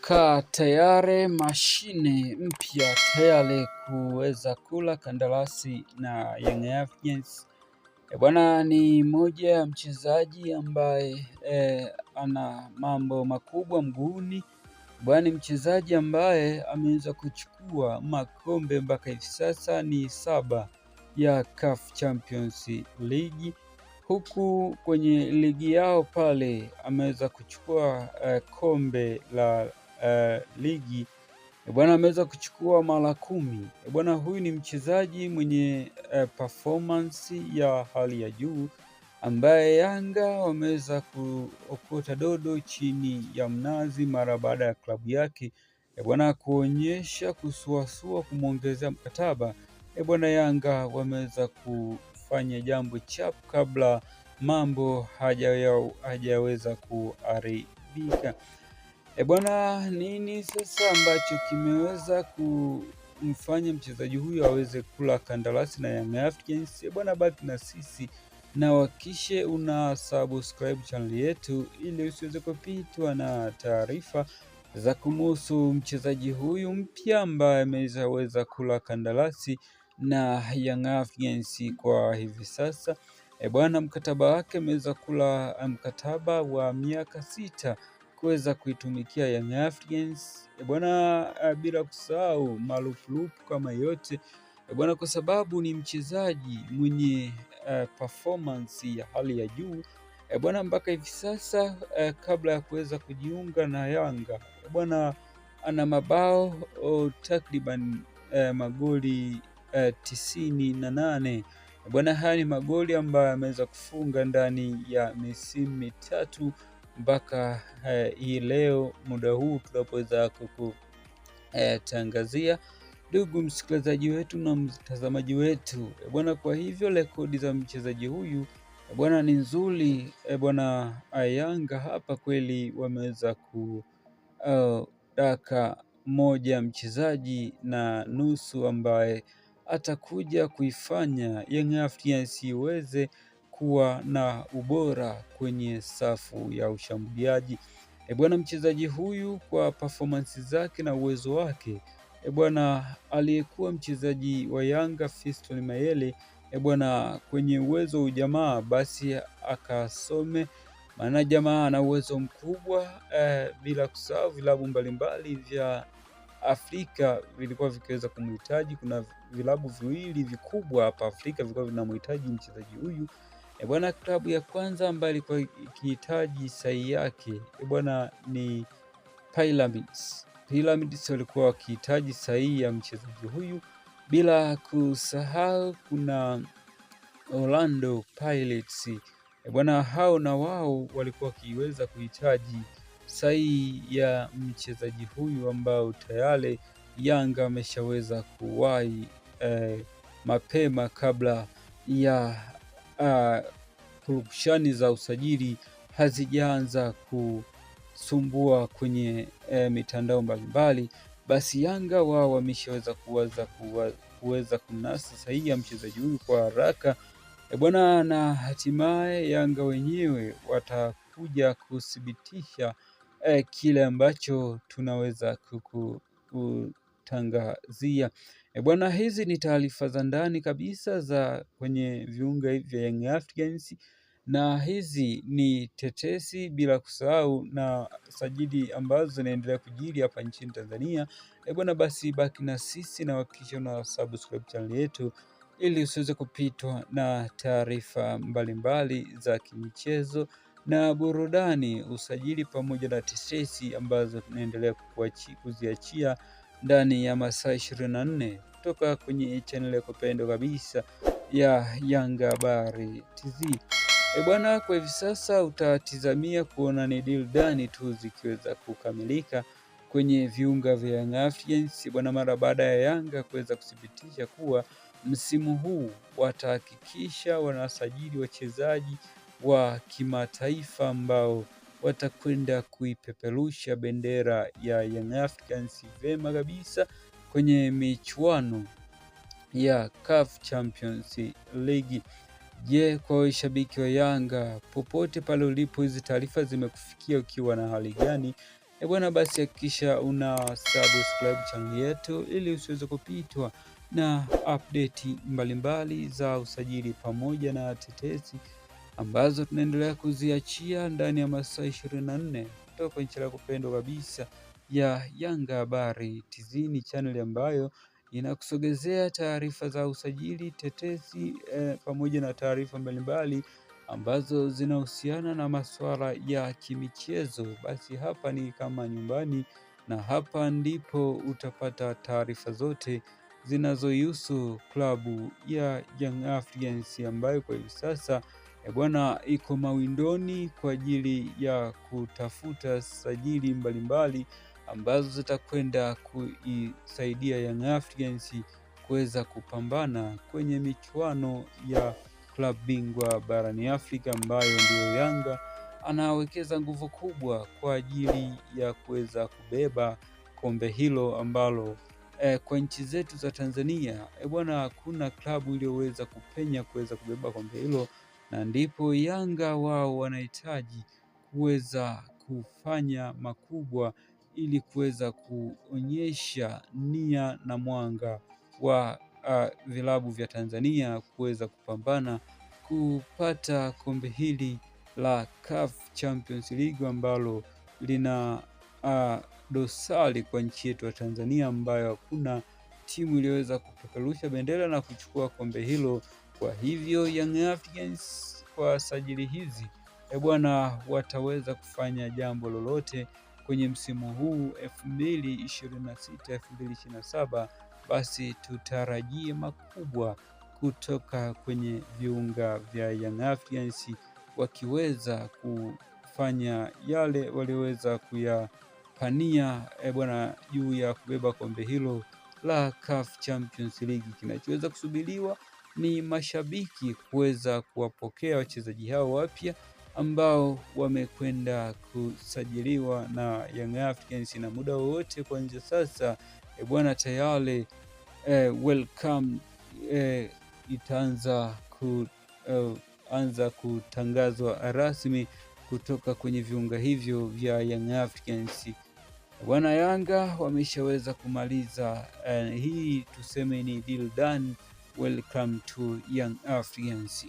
Kaa tayari mashine mpya tayari kuweza kula kandarasi na Young Africans. Bwana ni moja ya mchezaji ambaye ana mambo makubwa mguuni. Bwana ni mchezaji ambaye ameweza kuchukua makombe mpaka hivi sasa ni 7 ya CAF Champions League, huku kwenye ligi yao pale ameweza kuchukua kombe la ligi bwana, ameweza kuchukua mara 10. Bwana, huyu ni mchezaji mwenye performance ya hali ya juu ambaye Yanga wameweza kuokota dodo chini ya mnazi mara baada ya klabu yake bwana kuonyesha kusuasua kumwongezea mkataba. Bwana, Yanga wameweza kufanya jambo chap kabla mambo hajaweza kuharibika. Bwana, nini sasa ambacho kimeweza kumfanya mchezaji huyu aweze kula kandarasi na Young Africans? Bwana, baki na sisi na hakikisha una subscribe channel yetu ili usiweze kupitwa na taarifa za kumhusu mchezaji huyu mpya ambaye ameweza kula kandarasi na Young Africans kwa hivi sasa. Bwana, mkataba wake ameweza kula mkataba wa miaka 6 kuweza kuitumikia Young Africans bwana, bila kusahau marupurupu kama yote bwana, kwa sababu ni mchezaji mwenye performance ya hali ya juu bwana, mpaka hivi sasa kabla ya kuweza kujiunga na Yanga bwana, ana mabao takriban magoli 98 bwana. Haya ni magoli ambayo ameweza kufunga ndani ya misimu mitatu mpaka hii leo muda huu tunapoweza kukutangazia ndugu msikilizaji wetu na mtazamaji wetu bwana. Kwa hivyo rekodi za mchezaji huyu bwana ni nzuri bwana. Yanga hapa kweli wameweza kudaka moja mchezaji na nusu ambaye atakuja kuifanya Young Africans iweze kuwa na ubora kwenye safu ya ushambuliaji bwana. Mchezaji huyu kwa performance zake na uwezo wake bwana, aliyekuwa mchezaji wa Yanga Fiston Mayele bwana, kwenye uwezo ujamaa basi akasome, maana jamaa ana uwezo mkubwa bila kusahau vilabu mbalimbali vya Afrika vilikuwa vikiweza kumhitaji. Kuna vilabu viwili vikubwa hapa Afrika vilikuwa vinamhitaji mchezaji huyu bwana. Klabu ya kwanza ambayo ilikuwa ikihitaji sahihi yake bwana ni Pyramids. Pyramids walikuwa wakihitaji sahihi ya mchezaji huyu, bila kusahau kuna Orlando Pirates bwana, hao na wao walikuwa wakiweza kuhitaji sahihi ya mchezaji huyu ambao tayari Yanga ameshaweza kuwahi mapema kabla ya purukushani za usajili hazijaanza kusumbua kwenye mitandao mbalimbali. Basi Yanga wao wameshaweza kuweza kunasa sahihi ya mchezaji huyu kwa haraka bwana, na hatimaye Yanga wenyewe watakuja kuthibitisha kile ambacho tunaweza kukutangazia bwana. Hizi ni taarifa za ndani kabisa za kwenye viunga hivi vya Young Africans, na hizi ni tetesi, bila kusahau na sajili ambazo zinaendelea kujiri hapa nchini Tanzania bwana. Basi baki na sisi na hakikisha una subscribe channel yetu ili usiweze kupitwa na taarifa mbalimbali za kimichezo na burudani, usajili pamoja na tetesi ambazo tunaendelea kuziachia ndani ya masaa 24 kutoka kwenye channel yako pendwa kabisa ya Yanga Habari TZ bwana. Kwa hivi sasa utatizamia kuona ni deal gani tu zikiweza kukamilika kwenye viunga vya Young Africans bwana, mara baada ya Yanga kuweza kuthibitisha kuwa msimu huu watahakikisha wanasajili wachezaji wa kimataifa ambao watakwenda kuipeperusha bendera ya Young Africans vema kabisa kwenye michuano ya CAF Champions League. Je, kwa washabiki wa Yanga popote pale ulipo, hizi taarifa zimekufikia ukiwa na hali gani? Bwana, basi hakikisha una subscribe channel yetu ili usiweze kupitwa na update mbalimbali za usajili pamoja na tetesi ambazo tunaendelea kuziachia ndani ya masaa 24 kutoka nchi yako pendwa kabisa ya Yanga Habari TZ. Ni channel ambayo inakusogezea taarifa za usajili, tetesi pamoja na taarifa mbalimbali ambazo zinahusiana na masuala ya kimichezo. Basi hapa ni kama nyumbani, na hapa ndipo utapata taarifa zote zinazohusu klabu ya Young Africans ambayo kwa hivi sasa bwana iko mawindoni kwa ajili ya kutafuta sajili mbalimbali ambazo zitakwenda kuisaidia Young Africans kuweza kupambana kwenye michuano ya klabu bingwa barani Afrika, ambayo ndiyo Yanga anawekeza nguvu kubwa kwa ajili ya kuweza kubeba kombe hilo ambalo kwa nchi zetu za Tanzania bwana hakuna klabu iliyoweza kupenya kuweza kubeba kombe hilo, na ndipo Yanga wao wanahitaji kuweza kufanya makubwa ili kuweza kuonyesha nia na mwanga wa vilabu vya Tanzania kuweza kupambana kupata kombe hili la CAF Champions League ambalo lina dosari kwa nchi yetu ya Tanzania, ambayo hakuna timu iliyoweza kupeperusha bendera na kuchukua kombe hilo. Kwa hivyo Young Africans kwa sajili hizi bwana wataweza kufanya jambo lolote kwenye msimu huu 2026-2027. Basi tutarajie makubwa kutoka kwenye viunga vya Young Africans wakiweza kufanya yale waliweza kuyapania bwana juu ya kubeba kombe hilo la CAF Champions League. Kinachoweza kusubiriwa ni mashabiki kuweza kuwapokea wachezaji hao wapya ambao wamekwenda kusajiliwa na Young Africans, na muda wowote kuanzia sasa bwana tayari welcome itaanza kuanza kutangazwa rasmi kutoka kwenye viunga hivyo vya Young Africans. Bwana Yanga wameshaweza kumaliza hii tuseme ni deal done. Welcome to Young Africans.